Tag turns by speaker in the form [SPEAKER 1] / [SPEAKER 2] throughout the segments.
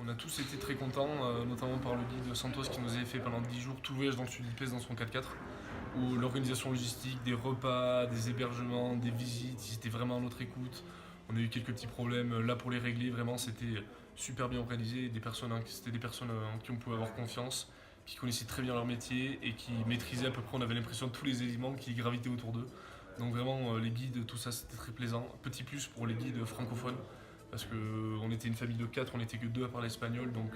[SPEAKER 1] On a tous été très contents, notamment par le guide Santos qui nous avait fait pendant 10 jours tout le voyage dans le sud d'Ipes dans son 4x4, où l'organisation logistique, des repas, des hébergements, des visites, ils étaient vraiment à notre écoute. On a eu quelques petits problèmes là pour les régler, vraiment c'était super bien organisé, c'était des personnes en qui on pouvait avoir confiance, qui connaissaient très bien leur métier et qui maîtrisaient à peu près, on avait l'impression, tous les éléments qui gravitaient autour d'eux. Donc vraiment les guides, tout ça c'était très plaisant. Petit plus pour les guides francophones, parce qu'on était une famille de 4, on n'était que 2 à parler espagnol, donc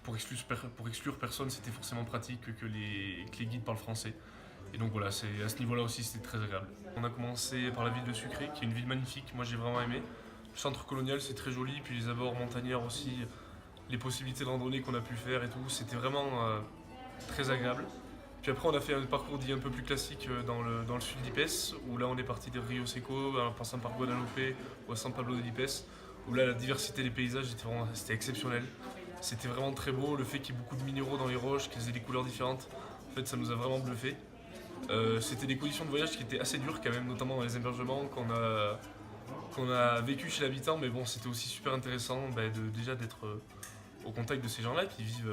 [SPEAKER 1] pour exclure personne, c'était forcément pratique que les guides parlent français. Et donc voilà, à ce niveau-là aussi, c'était très agréable. On a commencé par la ville de Sucré, qui est une ville magnifique, moi j'ai vraiment aimé. Le centre colonial, c'est très joli, puis les abords montagnards aussi, les possibilités de randonnée qu'on a pu faire et tout, c'était vraiment très agréable. Puis après, on a fait un parcours dit un peu plus classique dans le sud d'Ipes, où là on est parti de Rio Seco, en passant par Guadalupe ou à San Pablo de Lipes, où là la diversité des paysages c'était exceptionnel. C'était vraiment très beau, le fait qu'il y ait beaucoup de minéraux dans les roches, qu'ils aient des couleurs différentes, en fait ça nous a vraiment bluffé. C'était des conditions de voyage qui étaient assez dures quand même, notamment dans les hébergements qu'on a vécu chez l'habitant, mais bon c'était aussi super intéressant déjà d'être au contact de ces gens-là qui vivent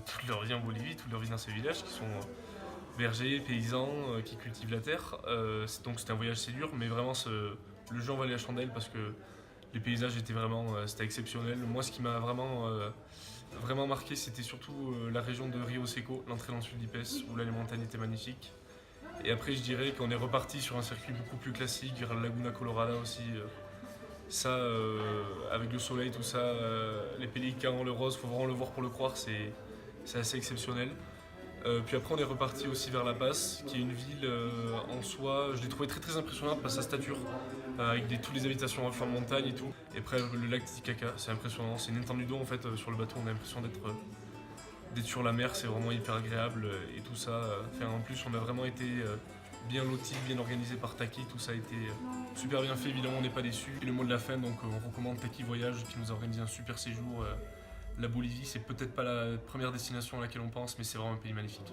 [SPEAKER 1] toute leur vie en Bolivie, toute leur vie dans ces villages, qui sont bergers, paysans, qui cultivent la terre. Donc c'était un voyage assez dur, mais vraiment le jeu en valait la chandelle parce que les paysages étaient c'était exceptionnel. Moi, ce qui m'a vraiment marqué, c'était surtout la région de Rio Seco, l'entrée dans le sud d'Ipes, où là les montagnes étaient magnifiques. Et après, je dirais qu'on est reparti sur un circuit beaucoup plus classique, vers la Laguna Colorada aussi. Avec le soleil, tout ça, les pélicans, le rose, faut vraiment le voir pour le croire, c'est assez exceptionnel. Puis après, on est reparti aussi vers La Paz, qui est une ville en soi, je l'ai trouvé très très impressionnante par sa stature, avec toutes les habitations en flanc de montagne et tout. Et après, le lac Titicaca, c'est impressionnant, c'est une étendue d'eau en fait sur le bateau, on a l'impression d'être sur la mer, c'est vraiment hyper agréable et tout ça. En plus, on a vraiment été bien loti, bien organisé par Taki, tout ça a été super bien fait, évidemment, on n'est pas déçus. Et le mot de la fin, donc on recommande Taki Voyage qui nous a organisé un super séjour. La Bolivie, c'est peut-être pas la première destination à laquelle on pense, mais c'est vraiment un pays magnifique.